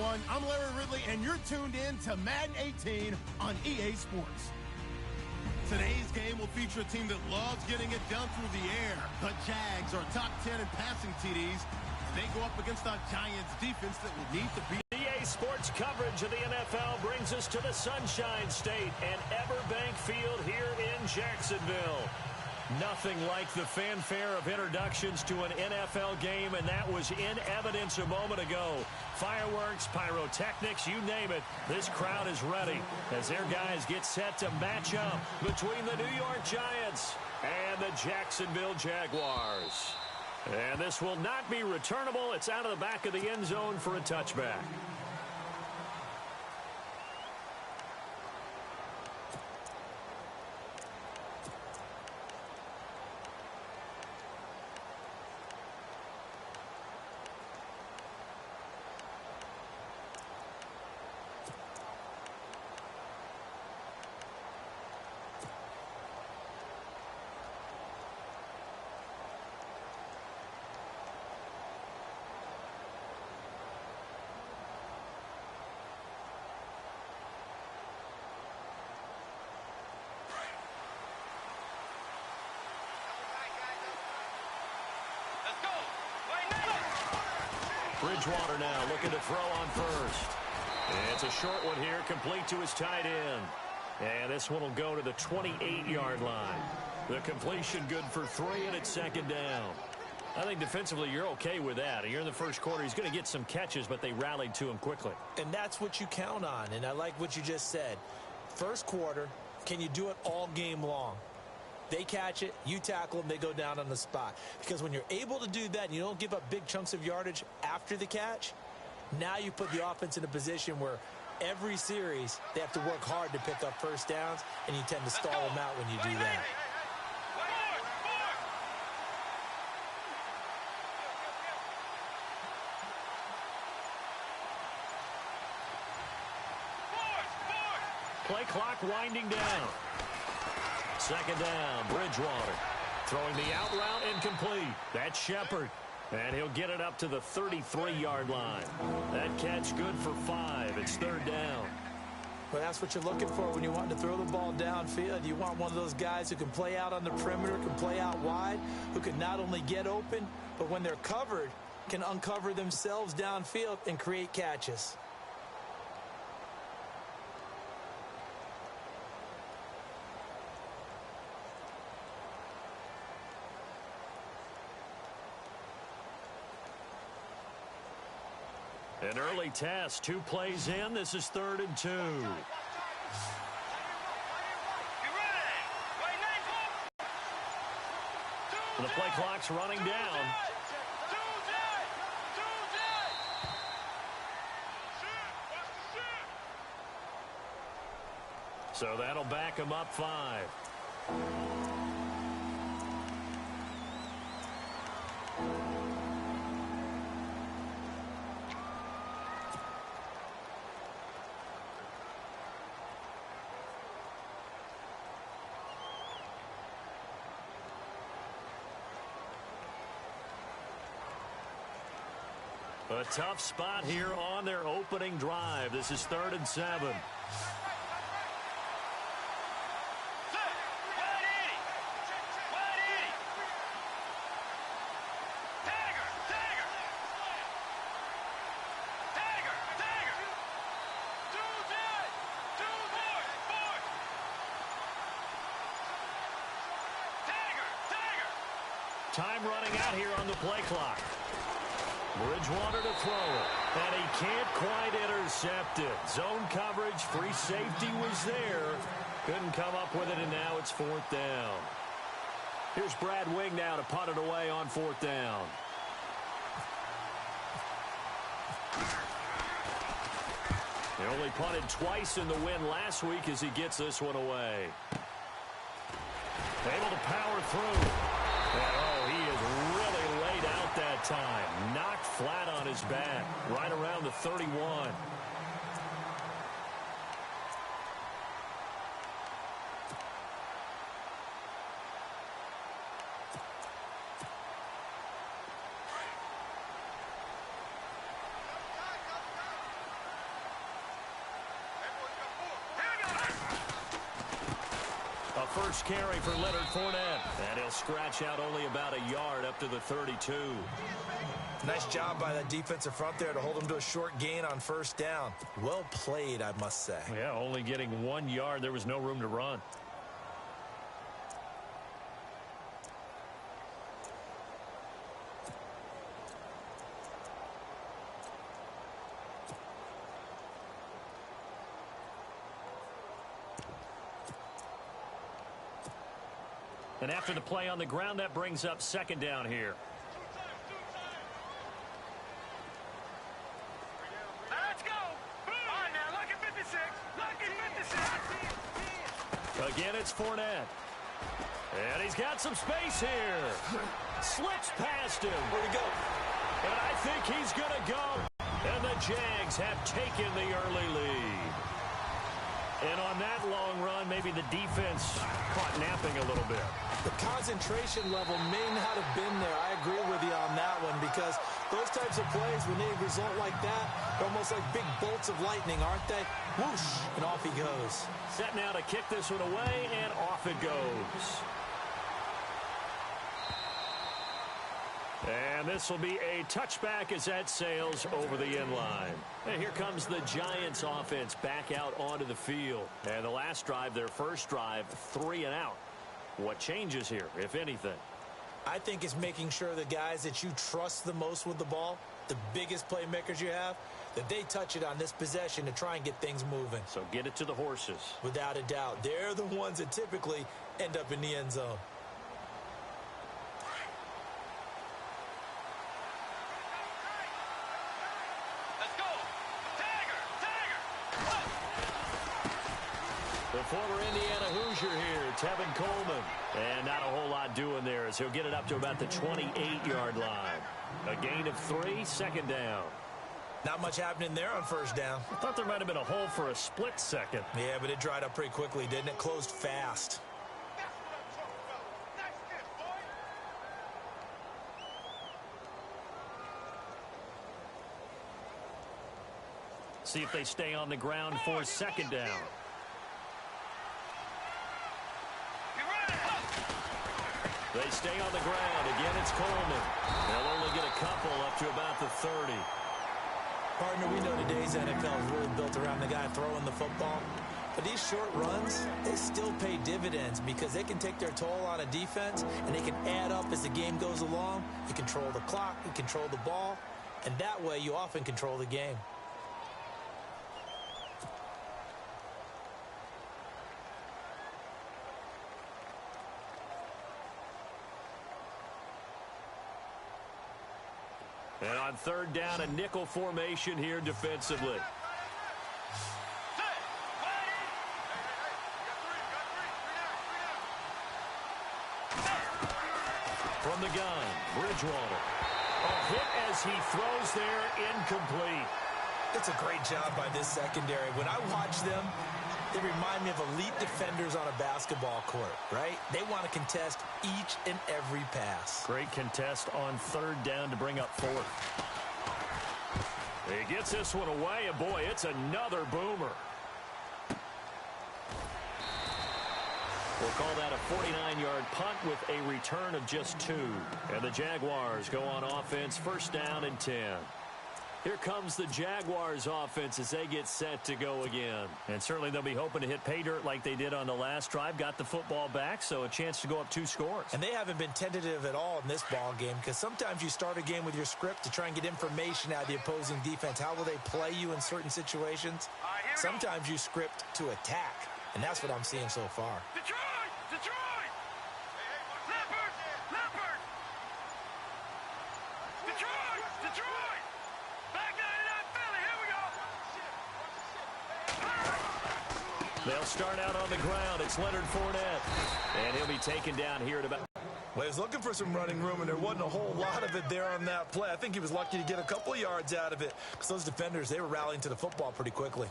everyone. I'm Larry Ridley, and you're tuned in to Madden 18 on EA Sports. Today's game will feature a team that loves getting it done through the air. The Jags are top 10 in passing TDs. They go up against a Giants defense that will need to beat. EA Sports coverage of the NFL brings us to the Sunshine State and Everbank Field here in Jacksonville. Nothing like the fanfare of introductions to an NFL game, and that was in evidence a moment ago. Fireworks, pyrotechnics, you name it. This crowd is ready as their guys get set to match up between the New York Giants and the Jacksonville Jaguars. And this will not be returnable. It's out of the back of the end zone for a touchback. Bridgewater now looking to throw on first. It's a short one here, complete to his tight end. And this one will go to the 28-yard line. The completion good for 3, and it's second down. I think defensively you're okay with that. You're in the first quarter. He's going to get some catches, but they rallied to him quickly. And that's what you count on, and I like what you just said. First quarter, can you do it all game long? They catch it, you tackle them, they go down on the spot. Because when you're able to do that and you don't give up big chunks of yardage after the catch, now you put the offense in a position where every series they have to work hard to pick up first downs, and you tend to stall them out when you do that. Play clock winding down. Second down, Bridgewater. Throwing the out route incomplete. That's Shepard. And he'll get it up to the 33-yard line. That catch good for 5. It's third down. Well, that's what you're looking for when you want to throw the ball downfield. You want one of those guys who can play out on the perimeter, can play out wide, who can not only get open, but when they're covered, can uncover themselves downfield and create catches. An early test, 2 plays in. This is 3rd and 2. The play clock's running down. So that'll back him up 5. A tough spot here on their opening drive. This is 3rd and 7. Time running out here on the play clock. Bridgewater to throw it, and he can't quite intercept it. Zone coverage, free safety was there. Couldn't come up with it, and now it's 4th down. Here's Brad Wing now to punt it away on 4th down. He only punted twice in the win last week as he gets this one away. Able to power through. And, he is really laid out that time. Knocked flat on his back, right around the 31. first carry for Leonard Fournette. And he'll scratch out only about a yard up to the 32. Nice job by that defensive front there to hold him to a short gain on first down. Well played, I must say. Yeah, only getting 1 yard. There was no room to run. And after the play on the ground, that brings up second down here. Let's go. On now, look at 56. Look at 56. Again, it's Fournette. And he's got some space here. Slips past him. Where'd he go? And I think he's going to go. And the Jags have taken the early lead. And on that long run, maybe the defense caught napping a little bit. The concentration level may not have been there. I agree with you on that one because those types of plays, when they result like that, they're almost like big bolts of lightning, aren't they? Whoosh, and off he goes. Set now to kick this one away, and off it goes. And this will be a touchback as that sails over the end line. And here comes the Giants offense back out onto the field. And the last drive, their first drive, 3 and out. What changes here, if anything? I think it's making sure the guys that you trust the most with the ball, the biggest playmakers you have, that they touch it on this possession to try and get things moving. So get it to the horses. Without a doubt. They're the ones that typically end up in the end zone. The former Indiana Hoosier here, Tevin Coleman. And not a whole lot doing there as he'll get it up to about the 28-yard line. A gain of 3, second down. Not much happening there on first down. I thought there might have been a hole for a split second. Yeah, but it dried up pretty quickly, didn't it? Closed fast. See if they stay on the ground for second down. They stay on the ground. Again, it's Coleman. They'll only get a couple up to about the 30. Partner, we know today's NFL is really built around the guy throwing the football. But these short runs, they still pay dividends because they can take their toll on a defense and they can add up as the game goes along. You control the clock, you control the ball, and that way you often control the game. And on third down, a nickel formation here defensively. From the gun, Bridgewater. A hit as he throws there, incomplete. It's a great job by this secondary. When I watch them, they remind me of elite defenders on a basketball court, right? They want to contest each and every pass. Great contest on third down to bring up fourth. He gets this one away, and boy, it's another boomer. We'll call that a 49-yard punt with a return of just 2. And the Jaguars go on offense, first down and 10. Here comes the Jaguars offense as they get set to go again. And certainly they'll be hoping to hit pay dirt like they did on the last drive. Got the football back, so a chance to go up 2 scores. And they haven't been tentative at all in this ball game because sometimes you start a game with your script to try and get information out of the opposing defense. How will they play you in certain situations? Sometimes you script to attack, and that's what I'm seeing so far. Detroit! Detroit! Leopard! Leopard! Detroit! Detroit! Back 99 Philly, here we go! They'll start out on the ground. It's Leonard Fournette. And he'll be taken down here at about... Well, he was looking for some running room, and there wasn't a whole lot of it there on that play. I think he was lucky to get a couple of yards out of it because those defenders, they were rallying to the football pretty quickly.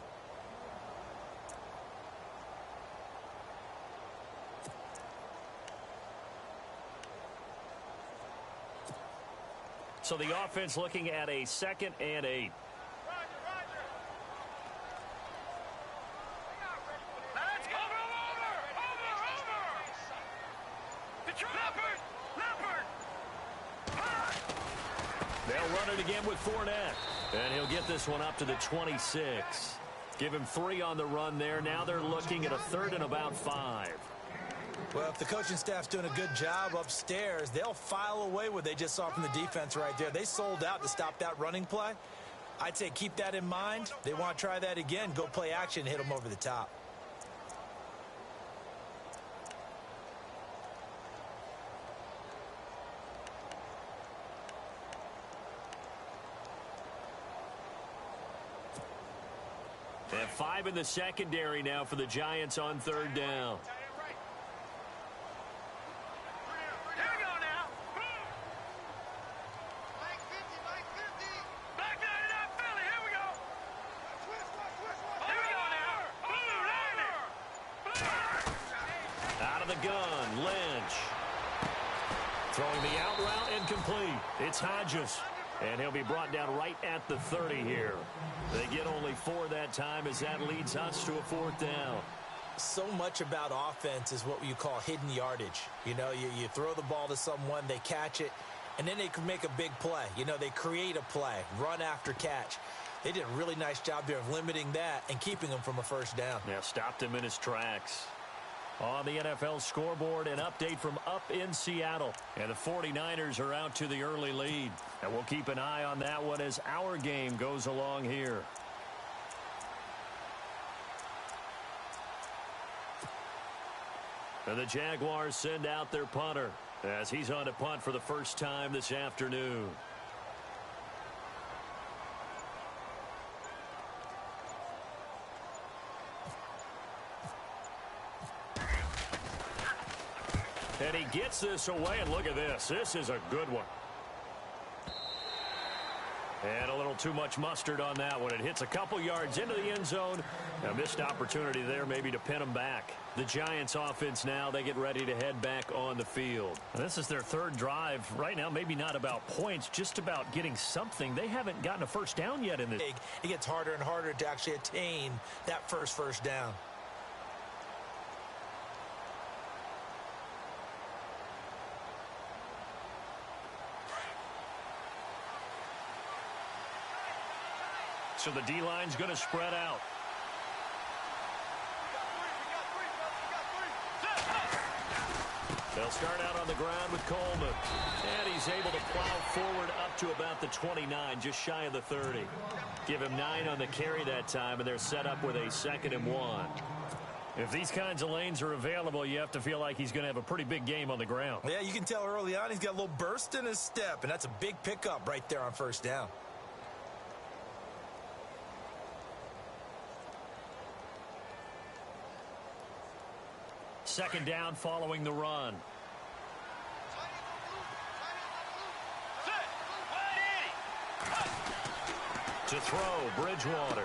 So the offense looking at a 2nd and 8. They'll run it again with Fournette. And he'll get this one up to the 26. Give him 3 on the run there. Now they're looking at a 3rd and about 5. Well, if the coaching staff's doing a good job upstairs, they'll file away what they just saw from the defense right there. They sold out to stop that running play. I'd say keep that in mind. They want to try that again. Go play action and hit them over the top. And 5 in the secondary now for the Giants on 3rd down. Here we go now. Back nine it up, Philly. Here we go. Here we go now. Out of the gun, Lynch. Throwing the out route incomplete. It's Hodges. And he'll be brought down right at the 30 here. They get only 4 that time as that leads us to a 4th down. So much about offense is what you call hidden yardage. You know, you throw the ball to someone, they catch it, and then they can make a big play. You know, they create a play, run after catch. They did a really nice job there of limiting that and keeping him from a 1st down. Yeah, stopped him in his tracks. On the NFL scoreboard, an update from up in Seattle. And the 49ers are out to the early lead. And we'll keep an eye on that one as our game goes along here. And the Jaguars send out their punter as he's on to punt for the first time this afternoon. And he gets this away, and look at this. This is a good one. And a little too much mustard on that one. It hits a couple yards into the end zone. A missed opportunity there maybe to pin him back. The Giants offense now, they get ready to head back on the field. And this is their 3rd drive. Right now, maybe not about points, just about getting something. They haven't gotten a 1st down yet in this. It gets harder and harder to actually attain that first down. So the D-line's going to spread out. They'll start out on the ground with Coleman. And he's able to plow forward up to about the 29, just shy of the 30. Give him 9 on the carry that time, and they're set up with a 2nd and 1. If these kinds of lanes are available, you have to feel like he's going to have a pretty big game on the ground. Yeah, you can tell early on he's got a little burst in his step, and that's a big pickup right there on 1st down. Second down following the run. To throw, Bridgewater.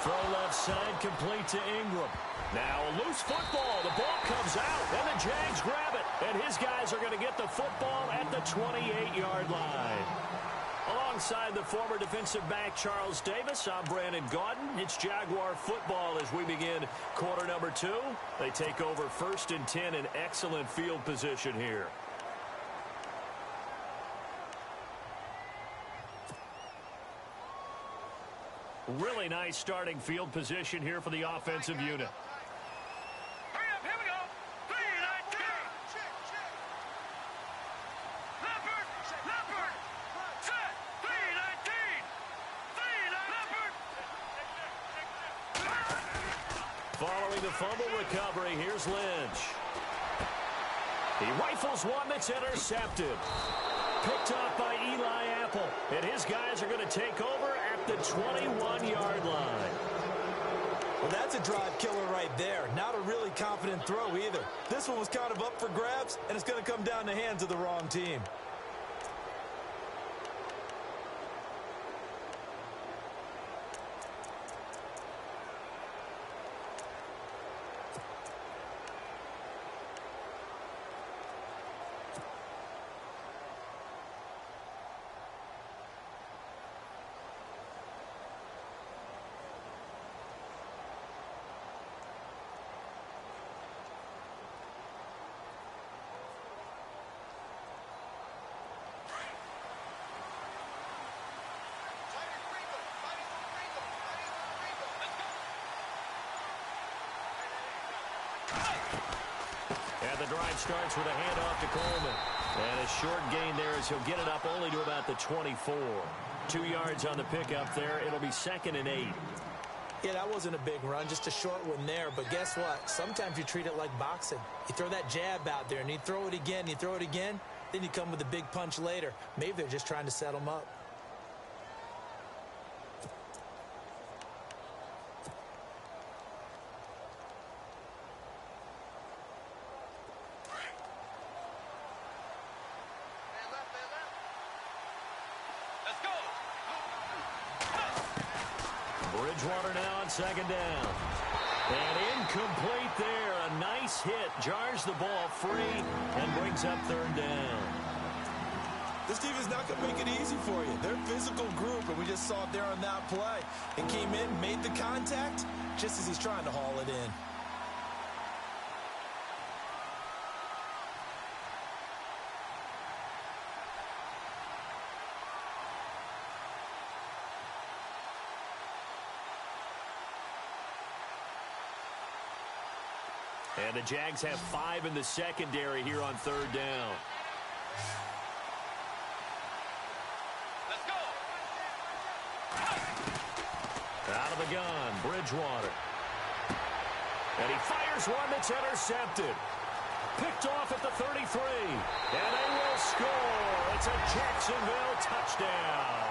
Throw left side, complete to Ingram. Now a loose football. The ball comes out, and the Jags grab it. And his guys are going to get the football at the 28-yard line. Alongside the former defensive back Charles Davis, I'm Brandon Gaudin. It's Jaguar football as we begin quarter number 2. They take over 1st and 10 in excellent field position here. Really nice starting field position here for the offensive unit. Hurry up, here we go. 3-19. Leopard. Set. 3-19. Leopard. Following the fumble recovery, here's Lynch. He rifles one that's intercepted. Picked off by Eli Apple. And his guys are going to take over at the 21-yard line. Well, that's a drive killer right there. Not a really confident throw either. This one was kind of up for grabs, and it's going to come down the hands of the wrong team. drive starts with a handoff to Coleman. And a short gain there as he'll get it up only to about the 24. 2 yards on the pickup there. It'll be 2nd and 8. Yeah, that wasn't a big run, just a short one there. But guess what? Sometimes you treat it like boxing. You throw that jab out there, and you throw it again, you throw it again, then you come with a big punch later. Maybe they're just trying to set him up. Bridgewater now on 2nd down. And incomplete there. A nice hit. Jars the ball free and brings up 3rd down. This team is not going to make it easy for you. They're a physical group, and we just saw it there on that play. It came in, made the contact, just as he's trying to haul it in. And the Jags have 5 in the secondary here on 3rd down. Let's go. Out of the gun, Bridgewater. And he fires one that's intercepted. Picked off at the 33. And they will score. It's a Jacksonville touchdown.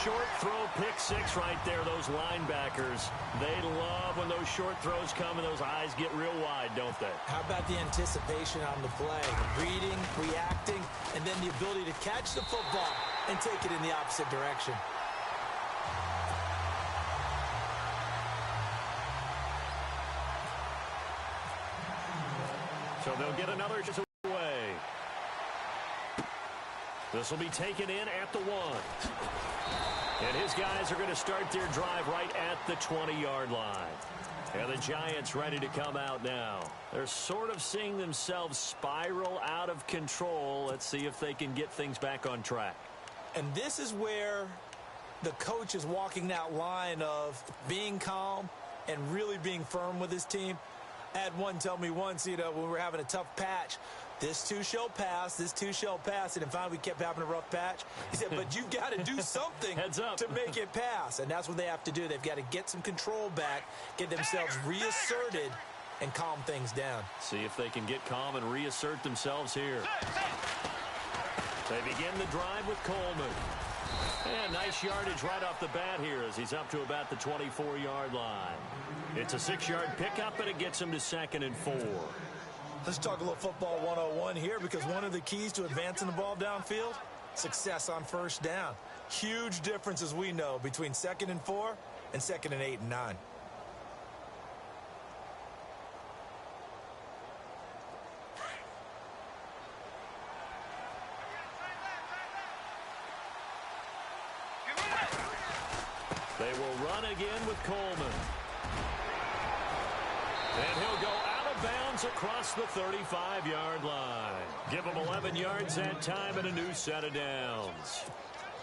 Short throw, pick 6 right there. Those linebackers, they love when those short throws come and those eyes get real wide, don't they? How about the anticipation on the play? Reading, reacting, and then the ability to catch the football and take it in the opposite direction. So they'll get another away. This will be taken in at the 1. And his guys are going to start their drive right at the 20-yard line. And the Giants ready to come out now. They're sort of seeing themselves spiral out of control. Let's see if they can get things back on track. And this is where the coach is walking that line of being calm and really being firm with his team. I had one tell me once, when we were having a tough patch, this too shall pass, this too shall pass. And finally we kept having a rough patch. He said, but you've got to do something Heads up. to make it pass. And that's what they have to do. They've got to get some control back, get themselves reasserted, and calm things down. See if they can get calm and reassert themselves here. They begin the drive with Coleman. And nice yardage right off the bat here as he's up to about the 24-yard line. It's a 6-yard pickup, and it gets him to 2nd and 4. Let's talk a little football 101 here, because one of the keys to advancing the ball downfield, success on 1st down. Huge difference, as we know, between 2nd and 4 and 2nd and 8 and 9. They will run again with Coleman. And he'll go out of bounds across the 35-yard line. Give him 11 yards that time and a new set of downs.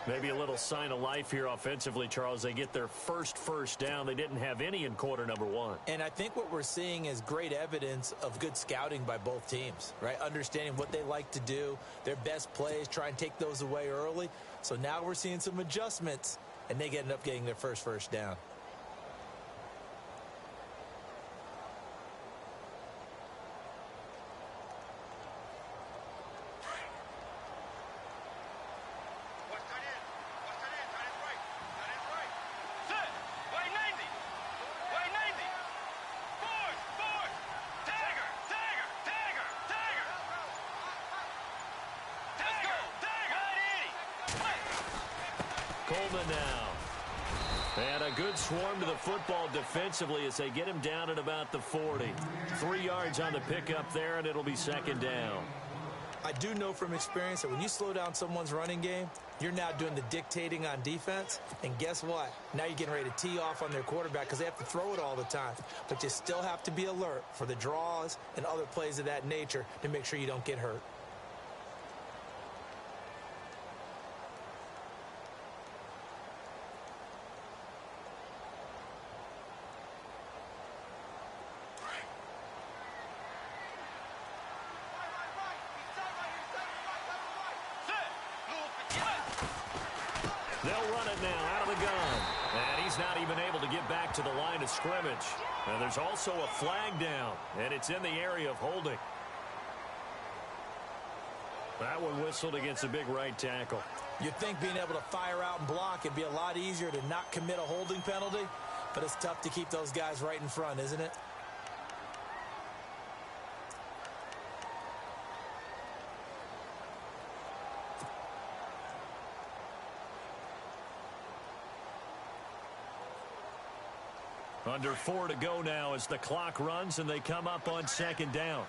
Maybe a little sign of life here offensively, Charles. They get their first down. They didn't have any in quarter number 1. And I think what we're seeing is great evidence of good scouting by both teams, right? Understanding what they like to do, their best plays, try and take those away early. So now we're seeing some adjustments, and they end up getting their first down. Coleman now. And a good swarm to the football defensively as they get him down at about the 40. 3 yards on the pickup there, and it'll be 2nd down. I do know from experience that when you slow down someone's running game, you're now doing the dictating on defense. And guess what? Now you're getting ready to tee off on their quarterback because they have to throw it all the time. But you still have to be alert for the draws and other plays of that nature to make sure you don't get hurt. He's not even able to get back to the line of scrimmage. And there's also a flag down, and it's in the area of holding. That one whistled against a big right tackle. You'd think being able to fire out and block it'd be a lot easier to not commit a holding penalty, but it's tough to keep those guys right in front, isn't it? Under 4 to go now as the clock runs and they come up on second down.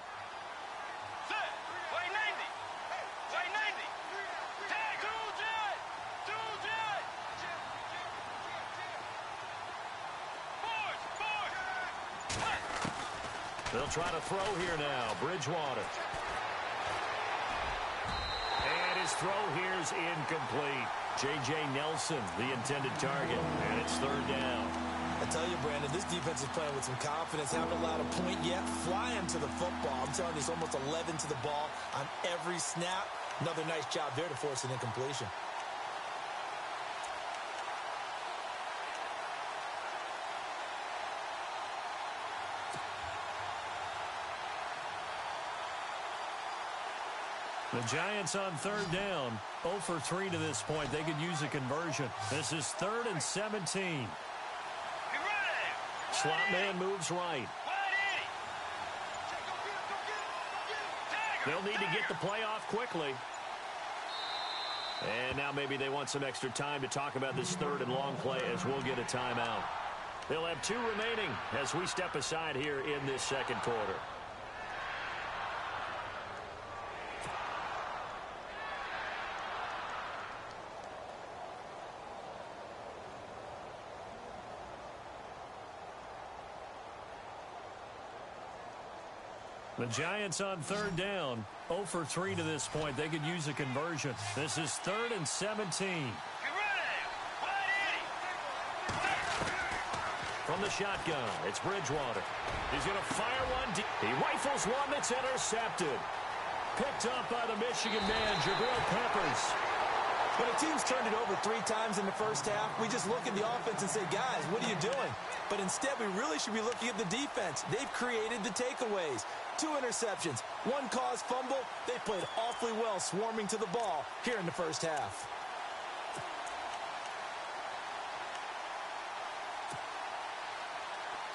Set. Play 90. Play 90. Tag. Two jet. Forward. They'll try to throw here now. Bridgewater. And his throw here is incomplete. J.J. Nelson, the intended target. And it's third down. I tell you, Brandon, this defense is playing with some confidence. Haven't allowed a point yet. Flying to the football. I'm telling you, it's almost 11 to the ball on every snap. Another nice job there to force an incompletion. The Giants on third down. 0 for 3 to this point. They could use a conversion. This is 3rd and 17. Slot man moves right. They'll need to get the play off quickly. And now maybe they want some extra time to talk about this 3rd and long play as we'll get a timeout. They'll have 2 remaining as we step aside here in this second quarter. The Giants on third down. 0 for 3 to this point. They could use a conversion. This is 3rd and 17. From the shotgun, it's Bridgewater. He's going to fire one deep. He rifles one that's intercepted. Picked up by the Michigan man, Jabril Peppers. When a team's turned it over 3 times in the first half, we just look at the offense and say, guys, what are you doing? But instead, we really should be looking at the defense. They've created the takeaways. 2 interceptions, 1 caused fumble. They played awfully well swarming to the ball here in the first half.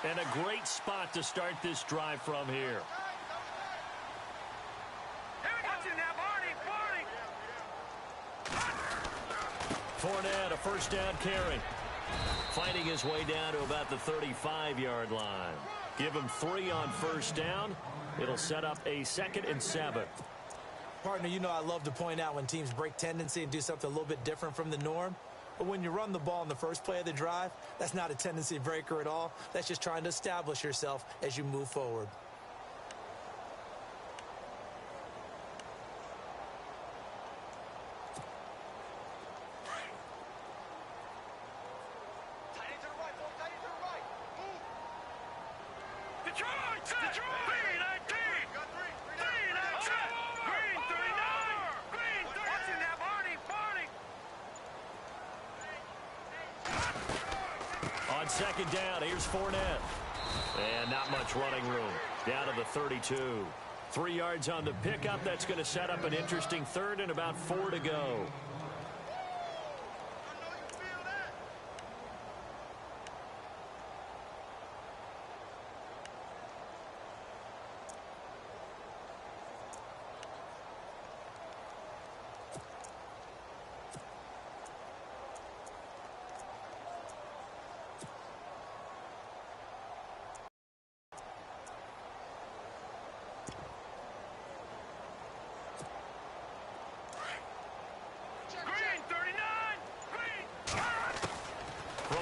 And a great spot to start this drive from here. Fournette, a first down carry. Fighting his way down to about the 35-yard line. Give him 3 on first down. It'll set up a 2nd and 7. Partner, you know I love to point out when teams break tendency and do something a little bit different from the norm. But when you run the ball in the first play of the drive, that's not a tendency breaker at all. That's just trying to establish yourself as you move forward. Second down, here's Fournette. And not much running room. Down to the 32. 3 yards on the pickup. That's going to set up an interesting 3rd and about 4 to go.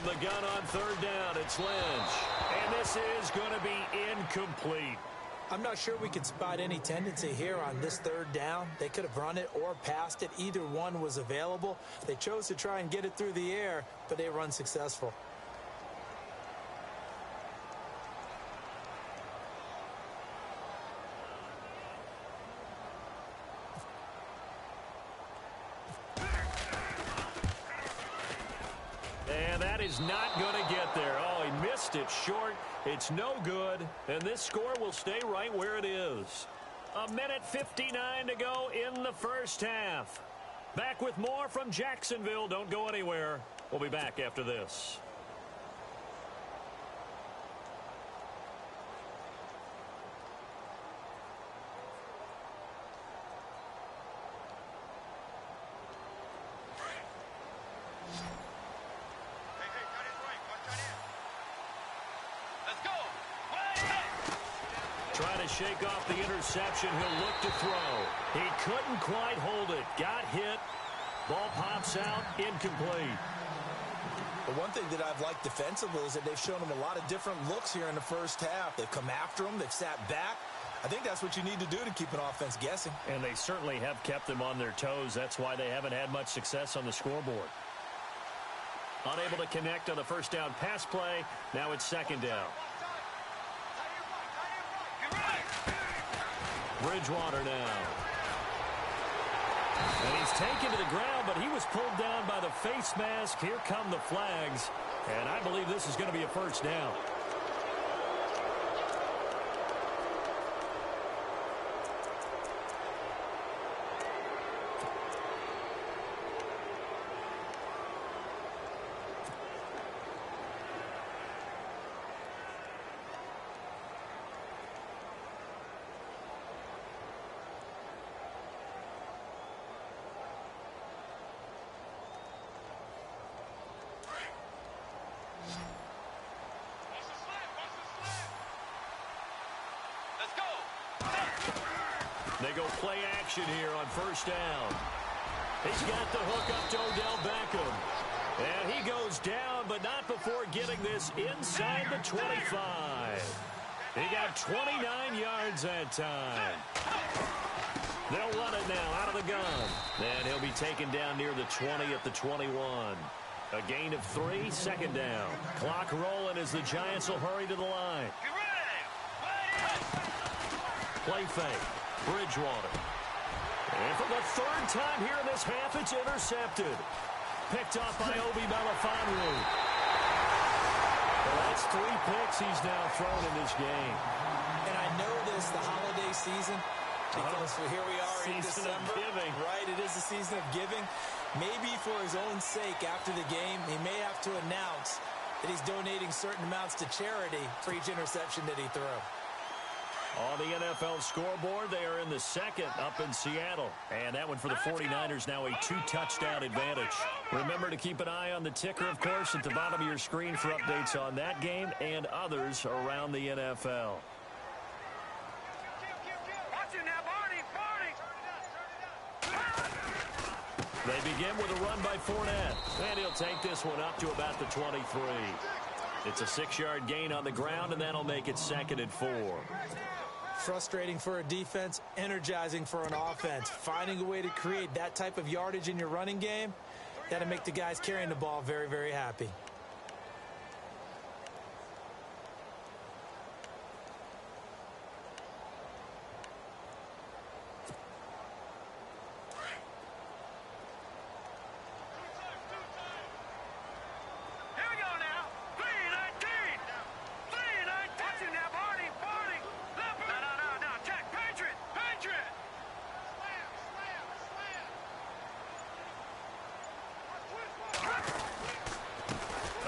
The gun on third down, it's Lynch. And this is going to be incomplete. I'm not sure we could spot any tendency here on this 3rd down. They could have run it or passed it. Either one was available. They chose to try and get it through the air, but they were unsuccessful. And that is not going to get there. Oh, he missed it short. It's no good. And this score will stay right where it is. 1:59 to go in the first half. Back with more from Jacksonville. Don't go anywhere. We'll be back after this. Trying to shake off the interception. He'll look to throw. He couldn't quite hold it. Got hit. Ball pops out. Incomplete. The one thing that I've liked defensively is that they've shown him a lot of different looks here in the first half. They've come after him. They've sat back. I think that's what you need to do to keep an offense guessing. And they certainly have kept them on their toes. That's why they haven't had much success on the scoreboard. Unable to connect on the first down pass play. Now it's second down. Bridgewater now. And he's taken to the ground, but he was pulled down by the face mask. Here come the flags. And I believe this is going to be a first down. They go play action here on first down. He's got the hook up to Odell Beckham. And he goes down, but not before getting this inside the 25. He got 29 yards that time. They'll run it now out of the gun. And he'll be taken down near the 20 at the 21. A gain of 3, second down. Clock rolling as the Giants will hurry to the line. Play fake. Bridgewater. And for the third time here in this half, it's intercepted. Picked off by Obi Melifonwu. Well, that's 3 picks he's now thrown in this game. And I know this, the holiday season, because here we are in Season of December. giving. Right, it is the season of giving. Maybe for his own sake after the game, he may have to announce that he's donating certain amounts to charity for each interception that he threw. On the NFL scoreboard, they are in the second up in Seattle. And that one for the 49ers, now a 2-touchdown advantage. Remember to keep an eye on the ticker, of course, at the bottom of your screen for updates on that game and others around the NFL. They begin with a run by Fournette. And he'll take this one up to about the 23. It's a 6-yard gain on the ground, and that'll make it second and 4. Frustrating for a defense, energizing for an offense. Finding a way to create that type of yardage in your running game, that'll make the guys carrying the ball very, very happy.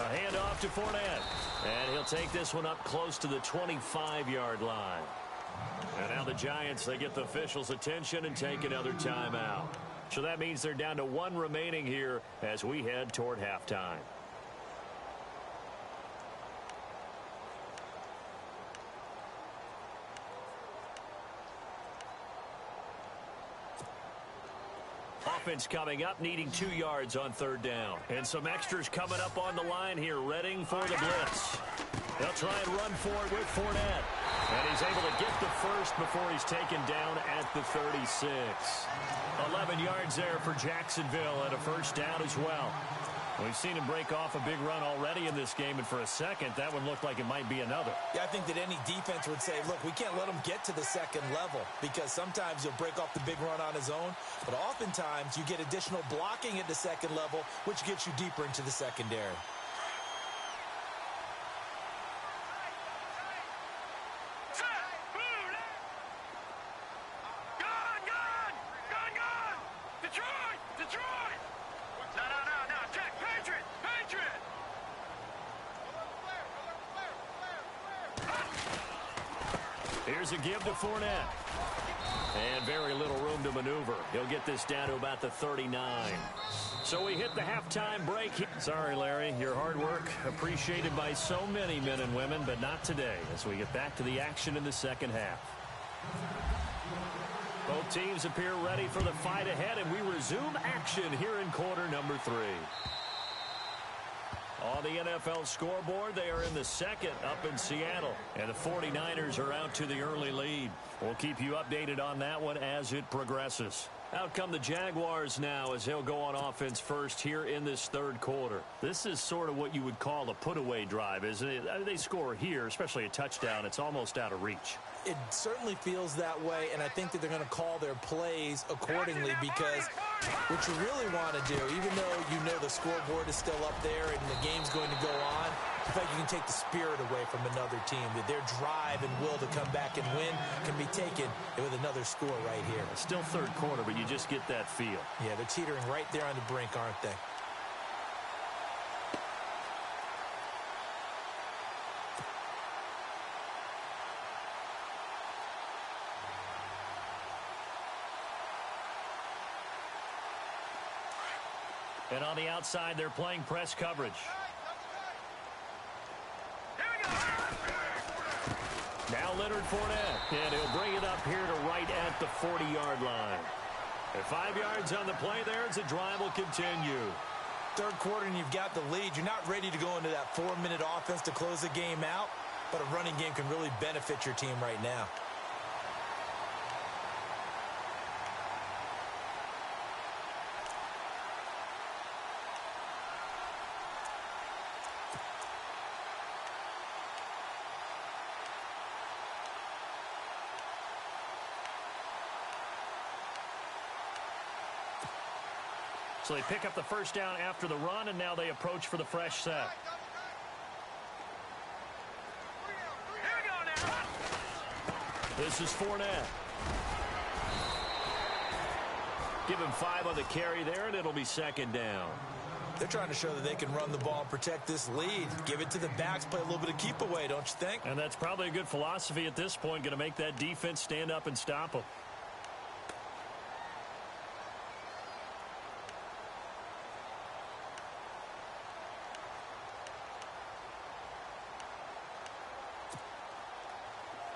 Handoff to Fournette. And he'll take this one up close to the 25-yard line. And now the Giants, they get the officials' attention and take another timeout. So that means they're down to 1 remaining here as we head toward halftime. Offense coming up, needing 2 yards on third down. And some extras coming up on the line here, readying for the blitz. They'll try and run for it with Fournette. And he's able to get the first before he's taken down at the 36. 11 yards there for Jacksonville and a first down as well. We've seen him break off a big run already in this game, and for a second, that one looked like it might be another. Yeah, I think that any defense would say, look, we can't let him get to the second level because sometimes he'll break off the big run on his own, but oftentimes you get additional blocking at the second level, which gets you deeper into the secondary. Detroit! No. Check. Patriot! Patriot! Here's a give to Fournette. And very little room to maneuver. He'll get this down to about the 39. So we hit the halftime break. Sorry, Larry, your hard work appreciated by so many men and women, but not today as we get back to the action in the second half. Both teams appear ready for the fight ahead, and we resume action here in quarter number 3. On the NFL scoreboard, they are in the second up in Seattle, and the 49ers are out to the early lead. We'll keep you updated on that one as it progresses. Out come the Jaguars now as they'll go on offense first here in this third quarter. This is sort of what you would call a put-away drive, isn't it? They score here, especially a touchdown. It's almost out of reach. It certainly feels that way, and I think that they're going to call their plays accordingly because what you really want to do, even though you know the scoreboard is still up there and the game's going to go on, I think you can take the spirit away from another team. That their drive and will to come back and win can be taken with another score right here. Still third quarter, but you just get that feel. Yeah, they're teetering right there on the brink, aren't they? And on the outside, they're playing press coverage. Now Leonard Fournette, and he'll bring it up here to right at the 40-yard line. At 5 yards on the play there as the drive will continue. Third quarter and you've got the lead. You're not ready to go into that 4-minute offense to close the game out, but a running game can really benefit your team right now. So they pick up the first down after the run, and now they approach for the fresh set. This is Fournette. Give him 5 on the carry there, and it'll be second down. They're trying to show that they can run the ball and protect this lead. Give it to the backs, play a little bit of keep away, don't you think? And that's probably a good philosophy at this point, going to make that defense stand up and stop them.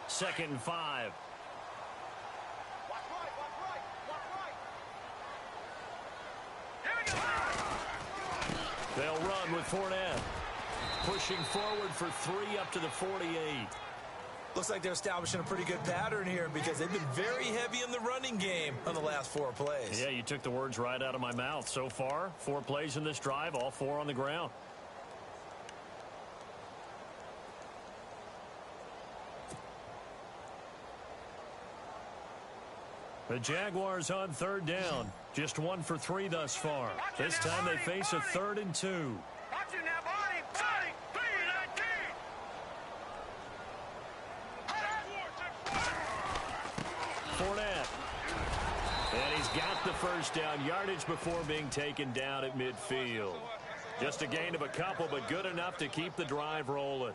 Second and 5. They'll run with Fournette. Pushing forward for 3 up to the 48. Looks like they're establishing a pretty good pattern here because they've been very heavy in the running game on the last 4 plays. Yeah, you took the words right out of my mouth. So far, 4 plays in this drive, all 4 on the ground. The Jaguars on third down. Just 1 for 3 thus far. This time they face a 3rd and 2. Fournette. And he's got the first down. Yardage before being taken down at midfield. Just a gain of a couple, but good enough to keep the drive rolling.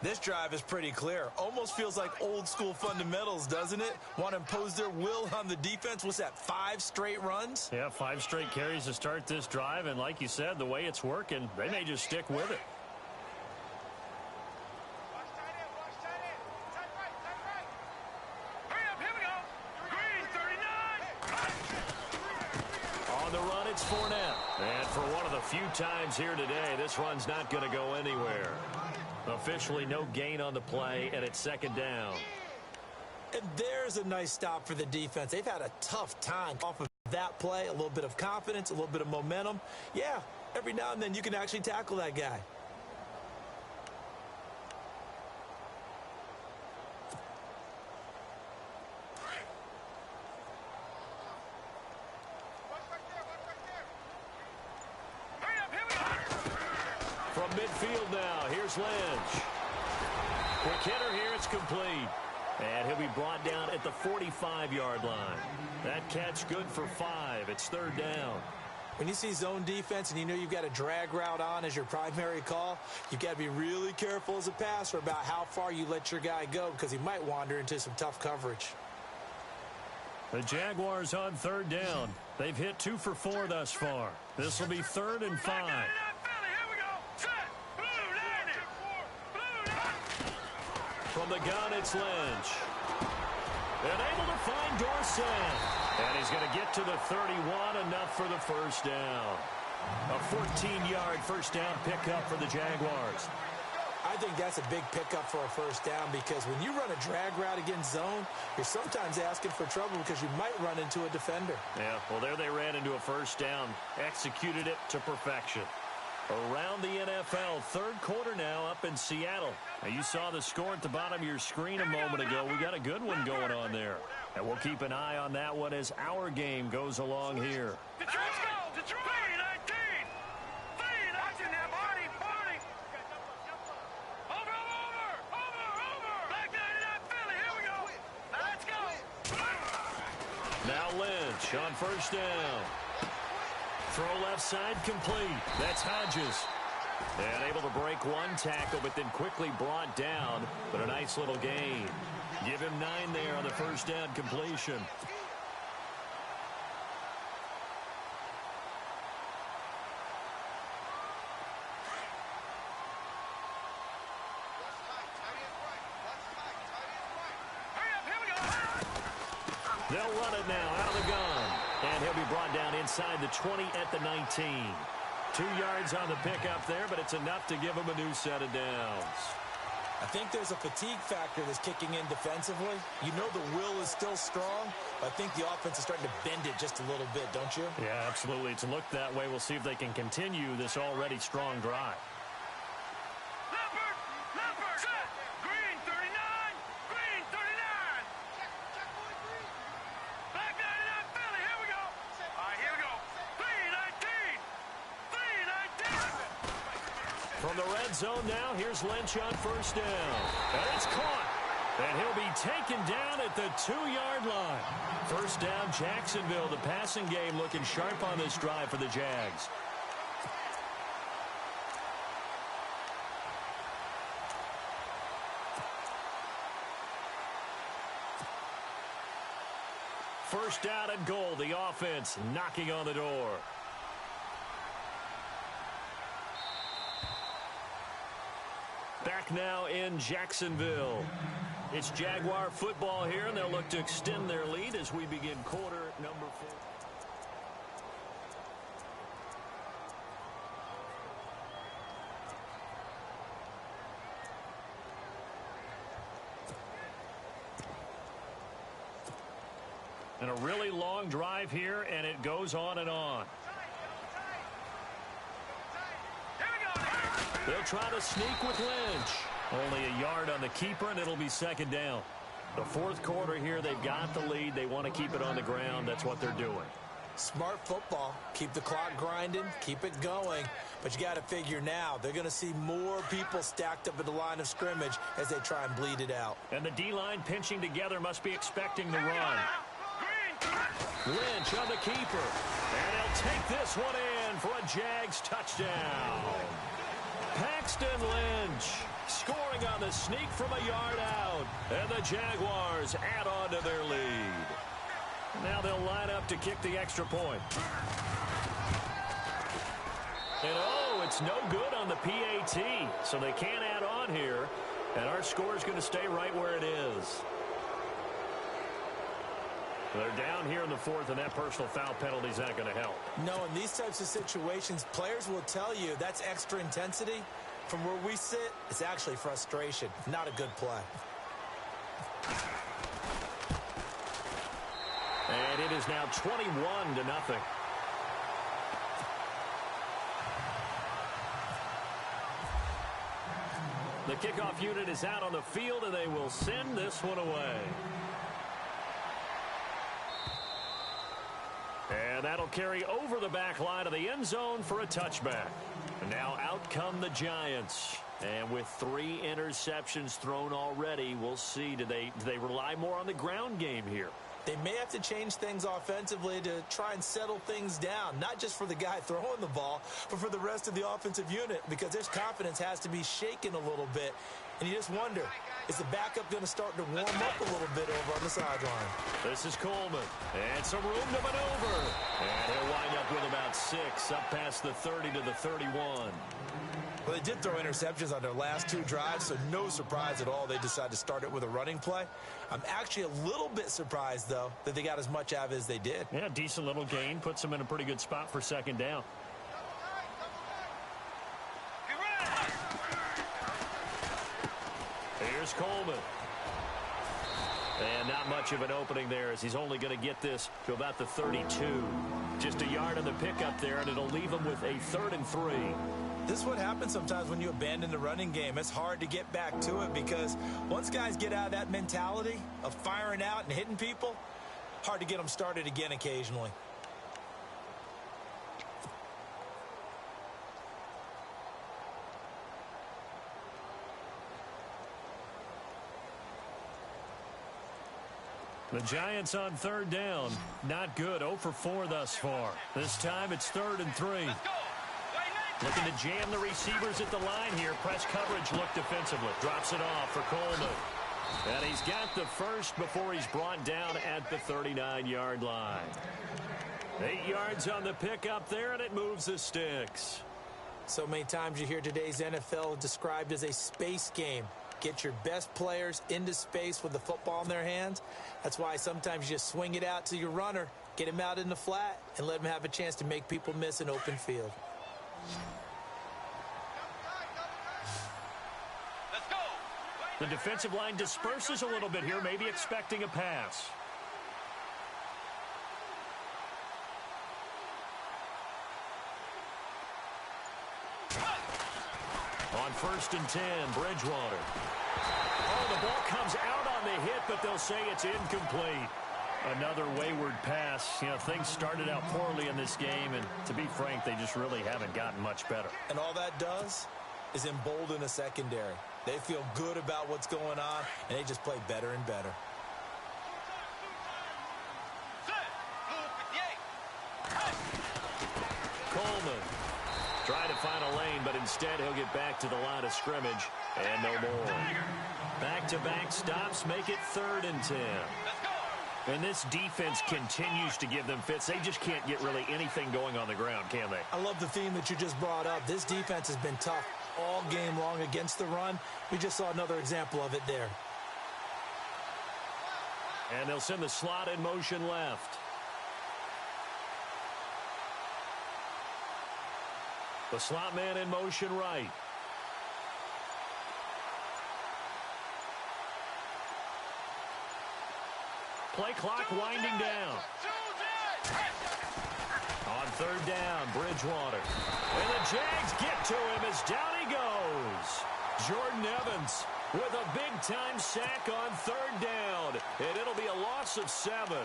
This drive is pretty clear. Almost feels like old school fundamentals, doesn't it? Want to impose their will on the defense. What's that, 5 straight runs? Yeah, 5 straight carries to start this drive. And like you said, the way it's working, they may just stick with it. On the run, it's Fournette. And for one of the few times here today, this run's not going to go anywhere. Officially no gain on the play, and it's second down. And there's a nice stop for the defense. They've had a tough time off of that play. A little bit of confidence, a little bit of momentum. Yeah, every now and then you can actually tackle that guy. From midfield now, here's Lynch. Quick hitter here, it's complete. And he'll be brought down at the 45-yard line. That catch good for 5. It's third down. When you see zone defense and you know you've got a drag route on as your primary call, you've got to be really careful as a passer about how far you let your guy go because he might wander into some tough coverage. The Jaguars on third down. They've hit 2 for 4 thus far. This will be 3rd and 5. From the gun, it's Lynch. And able to find Dorsett. And he's going to get to the 31, enough for the first down. A 14-yard first down pickup for the Jaguars. I think that's a big pickup for a first down because when you run a drag route against zone, you're sometimes asking for trouble because you might run into a defender. Yeah, well, there they ran into a first down. Executed it to perfection. Around the NFL, third quarter now up in Seattle. Now, you saw the score at the bottom of your screen a moment ago. We got a good one going on there. And we'll keep an eye on that one as our game goes along here. Detroit! Detroit! 19! Watching that body! Over! Black 99 Philly, here we go! Let's go! Now Lynch on first down. Throw left side complete. That's Hodges. And able to break one tackle, but then quickly brought down. But a nice little gain. Give him 9 there on the first down completion. They'll run it now out of the gun. And he'll be brought down inside the 20 at the 19. 2 yards on the pickup there, but it's enough to give him a new set of downs. I think there's a fatigue factor that's kicking in defensively. You know the will is still strong, but I think the offense is starting to bend it just a little bit, don't you? Yeah, absolutely. It's looked that way. We'll see if they can continue this already strong drive. Leopard, set! Green 39! Green 39! Black 99 Philly, here we go! All right, here we go. 3-19! From the red zone now, here's Lynch on first down. And it's caught. And he'll be taken down at the 2-yard line. First down, Jacksonville. The passing game looking sharp on this drive for the Jags. First down and goal. The offense knocking on the door. Back now in Jacksonville. It's Jaguar football here, and they'll look to extend their lead as we begin quarter number 4. And a really long drive here, and it goes on and on. They'll try to sneak with Lynch. Only a yard on the keeper, and it'll be second down. The fourth quarter here, they've got the lead. They want to keep it on the ground. That's what they're doing. Smart football. Keep the clock grinding. Keep it going. But you got to figure now, they're going to see more people stacked up at the line of scrimmage as they try and bleed it out. And the D-line pinching together must be expecting the run. Lynch on the keeper. And he'll take this one in for a Jags touchdown. Paxton Lynch scoring on the sneak from a yard out. And the Jaguars add on to their lead. Now they'll line up to kick the extra point. And oh, it's no good on the PAT. So they can't add on here. And our score is going to stay right where it is. They're down here in the fourth, and that personal foul penalty is not going to help. No, in these types of situations, players will tell you that's extra intensity. From where we sit, it's actually frustration. Not a good play. And it is now 21-0. The kickoff unit is out on the field, and they will send this one away. And that'll carry over the back line of the end zone for a touchback. And now out come the Giants. And with 3 interceptions thrown already, we'll see. Do they rely more on the ground game here? They may have to change things offensively to try and settle things down, not just for the guy throwing the ball, but for the rest of the offensive unit, because their confidence has to be shaken a little bit. And you just wonder, is the backup going to start to warm up a little bit over on the sideline? This is Coleman, and some room to maneuver. And he'll wind up with about 6, up past the 30 to the 31. Well, they did throw interceptions on their last 2 drives, so no surprise at all they decided to start it with a running play. I'm actually a little bit surprised, though, that they got as much out of it as they did. Yeah, decent little gain. Puts them in a pretty good spot for second down. Here's Coleman. And not much of an opening there, as he's only going to get this to about the 32. Just a yard on the pickup there, and it'll leave him with a 3rd and 3. This is what happens sometimes when you abandon the running game. It's hard to get back to it because once guys get out of that mentality of firing out and hitting people, hard to get them started again occasionally. The Giants on 3rd down. Not good. 0 for 4 thus far. This time it's 3rd and 3. Looking to jam the receivers at the line here. Press coverage look defensively. Drops it off for Coleman. And he's got the first before he's brought down at the 39-yard line. 8 yards on the pickup there, and it moves the sticks. So many times you hear today's NFL described as a space game. Get your best players into space with the football in their hands. That's why sometimes you just swing it out to your runner, get him out in the flat, and let him have a chance to make people miss an open field. Let's go. The defensive line disperses a little bit here, maybe expecting a pass. On 1st and 10, Bridgewater. Oh, the ball comes out on the hit, but they'll say it's incomplete. Another wayward pass. You know, things started out poorly in this game, and to be frank, they just really haven't gotten much better. And all that does is embolden a secondary. They feel good about what's going on, and they just play better and better. Coleman trying to find a lane, but instead he'll get back to the line of scrimmage, and no more. Back-to-back stops make it 3rd and 10. And this defense continues to give them fits. They just can't get really anything going on the ground, can they? I love the theme that you just brought up. This defense has been tough all game long against the run. We just saw another example of it there. And they'll send the slot in motion left. The slot man in motion right. Play clock winding down. On 3rd down, Bridgewater. And the Jags get to him as down he goes. Jordan Evans with a big-time sack on 3rd down. And it'll be a loss of 7.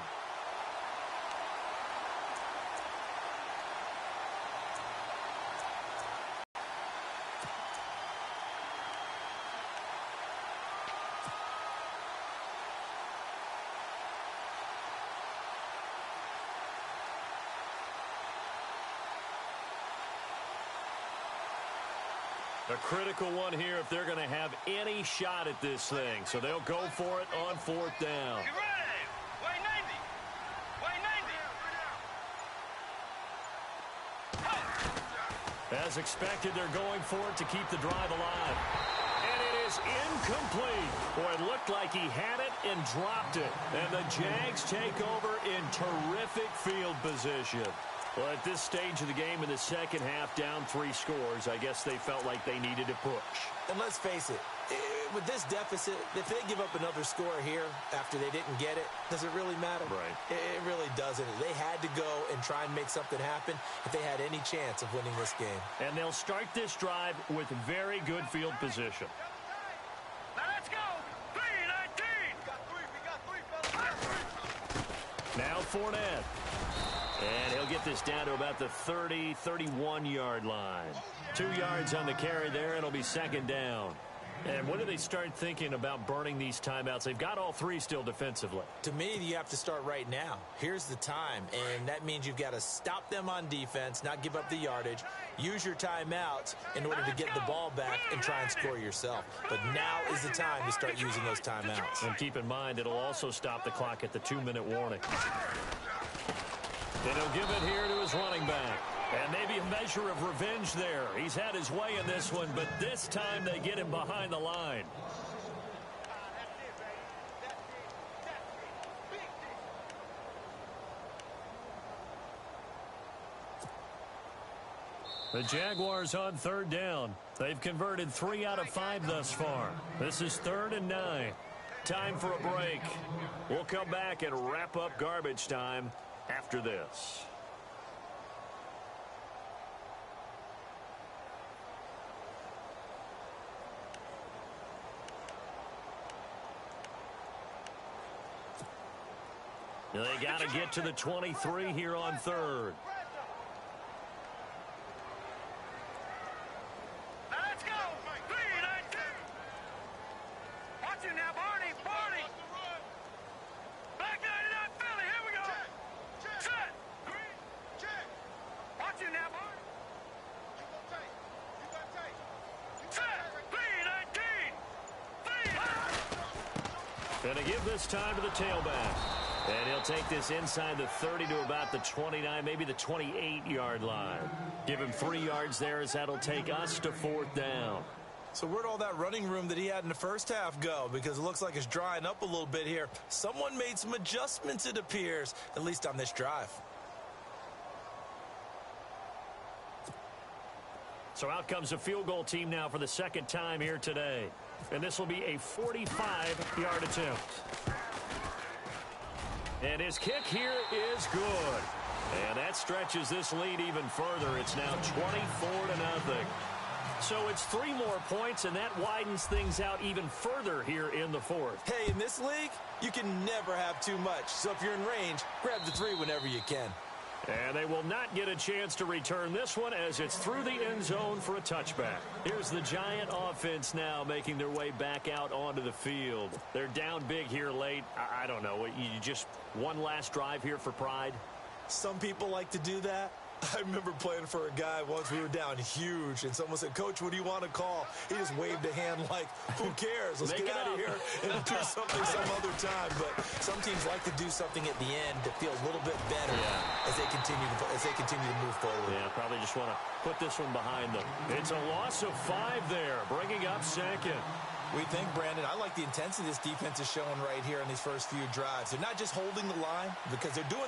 A critical one here if they're going to have any shot at this thing. So they'll go for it on 4th down. You ready? Way 90. Way 90. As expected, they're going for it to keep the drive alive. And it is incomplete. Boy, it looked like he had it and dropped it. And the Jags take over in terrific field position. Well, at this stage of the game in the second half, down 3 scores, I guess they felt like they needed to push. And let's face it, with this deficit, if they give up another score here after they didn't get it, does it really matter? Right. It really doesn't. They had to go and try and make something happen if they had any chance of winning this game. And they'll start this drive with very good field position. Now let's go. 3-19. We got 3. Now Fournette. And he'll get this down to about the 30, 31-yard line. 2 yards on the carry there. It'll be 2nd down. And when do they start thinking about burning these timeouts? They've got all three still defensively. To me, you have to start right now. Here's the time, and that means you've got to stop them on defense, not give up the yardage, use your timeouts in order to get the ball back and try and score yourself. But now is the time to start using those timeouts. And keep in mind, it'll also stop the clock at the 2-minute warning. And he'll give it here to his running back. And maybe a measure of revenge there. He's had his way in this one, but this time they get him behind the line. The Jaguars on third down. They've converted 3 out of 5 thus far. This is 3rd and 9. Time for a break. We'll come back and wrap up garbage time after this. They got to get to the 23 here on third. Let's go. 3-19. Watch it now, Barney. Barney. Back 99 Philly. Here we go. Set. Watch it now, Barney. Set. 3-19. Going to give this time to the tailback. And he'll take this inside the 30 to about the 29, maybe the 28-yard line. Give him 3 yards there as that'll take us to 4th down. So where'd all that running room that he had in the first half go? Because it looks like it's drying up a little bit here. Someone made some adjustments, it appears, at least on this drive. So out comes a field goal team now for the second time here today. And this will be a 45-yard attempt. And his kick here is good. And that stretches this lead even further. It's now 24-0. So it's 3 more points, and that widens things out even further here in the 4th. Hey, in this league, you can never have too much. So if you're in range, grab the 3 whenever you can. And they will not get a chance to return this one as it's through the end zone for a touchback. Here's the Giant offense now making their way back out onto the field. They're down big here late. I don't know. You just one last drive here for pride? Some people like to do that. I remember playing for a guy once. We were down huge, and someone said, "Coach, what do you want to call?" He just waved a hand like, "Who cares? Let's get out of here and do something some other time." But some teams like to do something at the end to feel a little bit better as they continue to move forward. Yeah, probably just want to put this one behind them. It's a loss of 5 there, bringing up second. We think, Brandon, I like the intensity this defense is showing right here in these first few drives. They're not just holding the line because they're doing.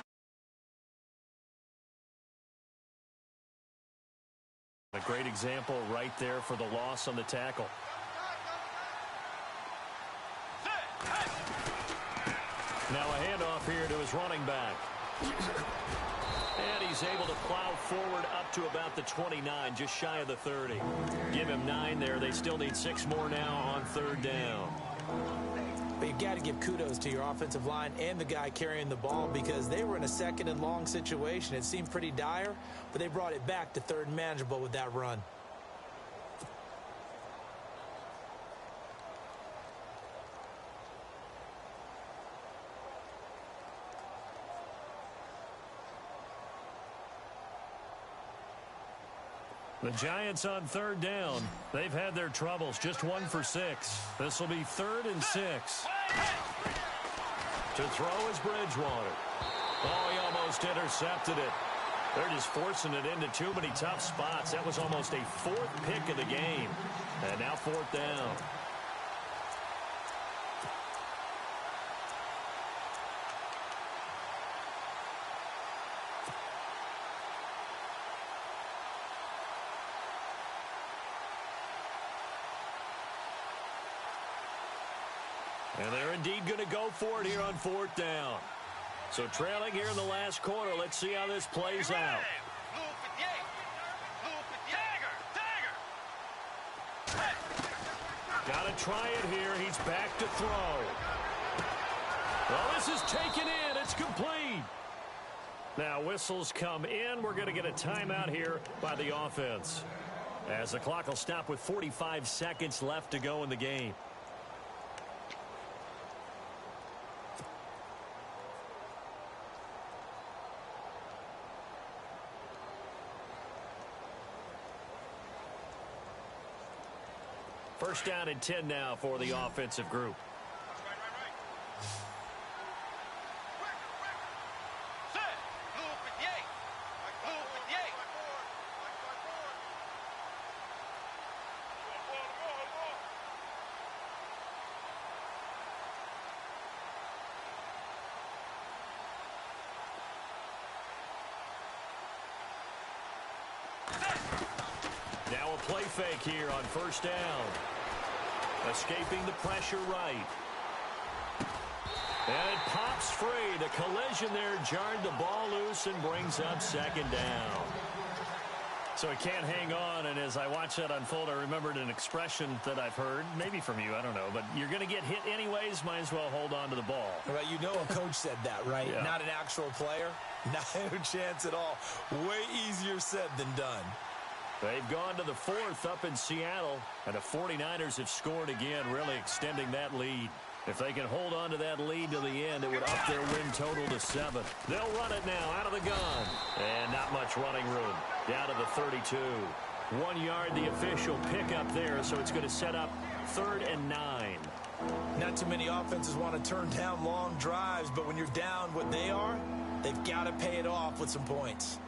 A great example right there for the loss on the tackle. Now a handoff here to his running back. And he's able to plow forward up to about the 29, just shy of the 30. Give him 9 there. They still need 6 more now on 3rd down. But you've got to give kudos to your offensive line and the guy carrying the ball because they were in a 2nd and long situation. It seemed pretty dire, but they brought it back to 3rd and manageable with that run. The Giants on 3rd down. They've had their troubles. Just 1 for 6. This will be 3rd and 6. To throw is Bridgewater. Oh, he almost intercepted it. They're just forcing it into too many tough spots. That was almost a 4th pick of the game. And now 4th down. And they're indeed going to go for it here on 4th down. So trailing here in the last quarter. Let's see how this plays out. Got to try it here. He's back to throw. Well, this is taken in. It's complete. Now whistles come in. We're going to get a timeout here by the offense. as the clock will stop with 45 seconds left to go in the game. First down and 10 now for the offensive group. Now a play fake here on first down. Escaping the pressure right. And it pops free. The collision there jarred the ball loose and brings up second down. So he can't hang on, and as I watch that unfold, I remembered an expression that I've heard, maybe from you, I don't know, but you're going to get hit anyways, might as well hold on to the ball. Well, you know a coach said that, right? Yeah. Not an actual player. No chance at all. Way easier said than done. They've gone to the fourth up in Seattle, and the 49ers have scored again, really extending that lead. If they can hold on to that lead to the end, it would up their win total to 7. They'll run it now out of the gun. And not much running room. Down to the 32. 1 yard, the official pickup there, so it's going to set up 3rd and 9. Not too many offenses want to turn down long drives, but when you're down what they are, they've got to pay it off with some points.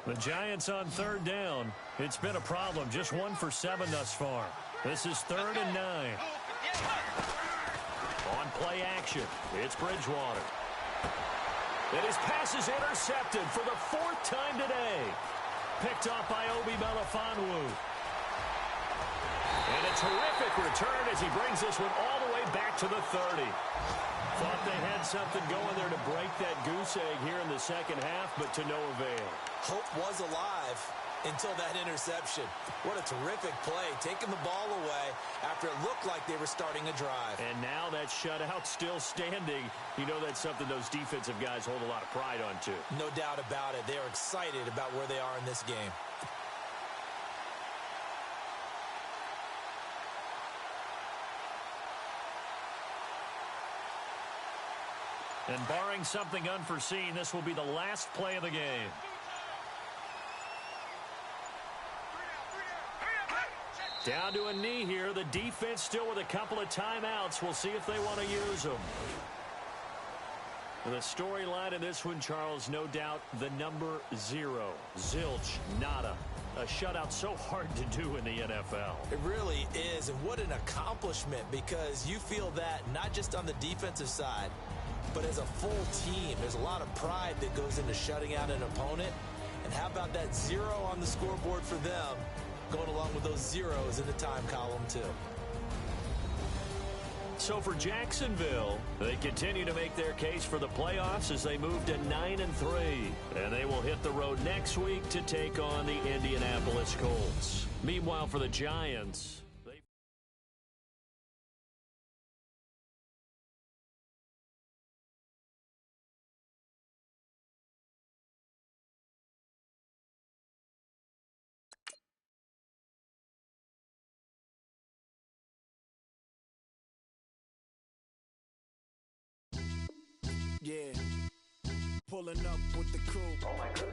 The Giants on 3rd down. It's been a problem. Just 1 for 7 thus far. This is 3rd and 9. On play action, it's Bridgewater. And his pass is intercepted for the 4th time today. Picked off by Obi Melifonwu. And a terrific return as he brings this one all the way back to the 30. Thought they had something going there to break that goose egg here in the second half, but to no avail. Hope was alive until that interception. What a terrific play, taking the ball away after it looked like they were starting a drive. And now that shutout still standing. You know that's something those defensive guys hold a lot of pride on, too. No doubt about it. They are excited about where they are in this game. And barring something unforeseen, this will be the last play of the game. Down to a knee here. The defense still with a couple of timeouts. We'll see if they want to use them. The storyline in this one, Charles, no doubt the number 0. Zilch, nada. A shutout so hard to do in the NFL. It really is, and what an accomplishment, because you feel that not just on the defensive side, but as a full team. There's a lot of pride that goes into shutting out an opponent. And how about that 0 on the scoreboard for them, going along with those zeros in the time column, too. So for Jacksonville, they continue to make their case for the playoffs as they move to 9-3. And they will hit the road next week to take on the Indianapolis Colts. Meanwhile, for the Giants, yeah, pulling up with the crew. Oh my goodness.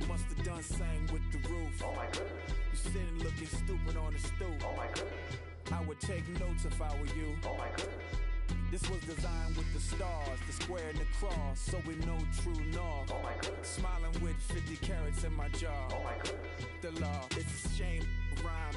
Must have done same with the roof. Oh my goodness. You sitting looking stupid on the stoop. Oh my goodness. I would take notes if I were you. Oh my goodness. This was designed with the stars, the square and the cross, so we know true north. Oh my goodness. Smiling with 50 carats in my jaw. Oh my goodness. The law, it's a shame, rhyme.